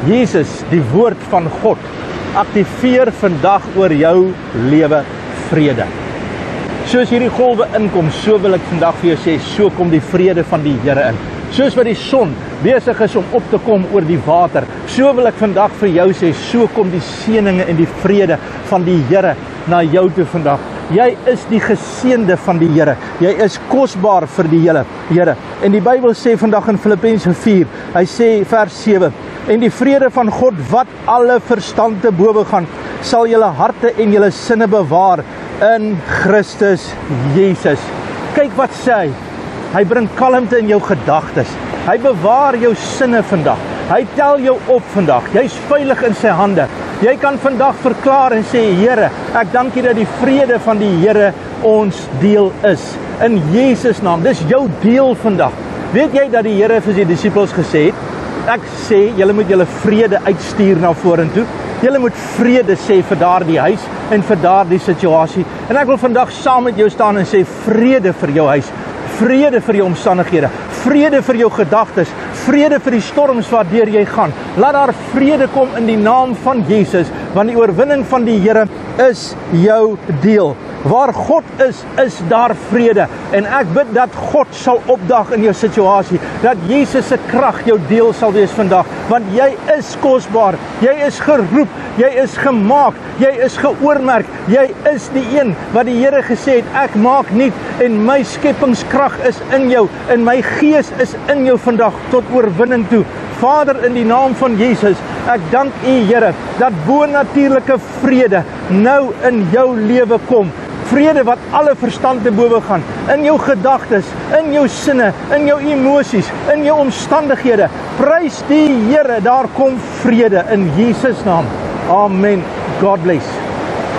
Jesus, die woord van God, aktiveer vandag oor jou lewe vrede. Soos hierdie golwe inkom, so wil ek vandag vir jou sê, so kom die vrede van die Here in. Soos wat die son besig is om op te kom oor die water, so wil ek vandag vir jou sê, so kom die seëninge en die vrede van die Here na jou toe vandag. Jy is die geseënde van die Here. Jy is kosbaar vir die Here. En die Bybel sê vandag in Filippense 4, hy sê vers 7, en die vrede van God wat alle verstand te bowe gaan, sal julle harte en julle sinne bewaar in Christus Jesus. Kyk wat sê hy. Hy bring kalmte in jou gedagtes. Hy bewaar jou sinne vandag. Hy tel jou op vandag. Jy's veilig in sy hande. Jy kan vandag verklaar en sê, Here, ek dank U dat die vrede van die Here ons deel is. In Jesus naam. Dis jou deel vandag. Weet jy dat die Here vir sy disippels gesê het, ek sê, julle moet julle vrede uitstuur na vorentoe. Julle moet vrede sê vir daardie huis en vir daardie situasie. En ek wil vandag saam met jou staan en sê, vrede vir jou huis. Vrede vir jou omstandighede, vrede vir jou gedagtes, vrede vir die storms waardeur jy gaan. Laat daar vrede kom in die naam van Jesus, want die oorwinning van die Here is jou deel. Waar God is daar vrede. En ek bid dat God sal opdag in jou situasie, dat Jesus se krag jou deel sal wees vandag, want jy is kosbaar, jy is geroep, jy is gemaak, jy is geoormerk, jy is die een wat die Here gesê het, ek maak nuut en my skepingskrag is in jou, en my gees is in jou vandag tot oorwinning toe. Vader, in die naam van Jesus, ek dank U, Here, dat bonatuurlike vrede nou in jou lewe kom. Vrede wat alle verstand te bowe gaan, in jou gedagtes, in jou sinne, in jou emosies, in jou omstandighede. Prys die Here, daar kom vrede in Jesus naam. Amen. God bless.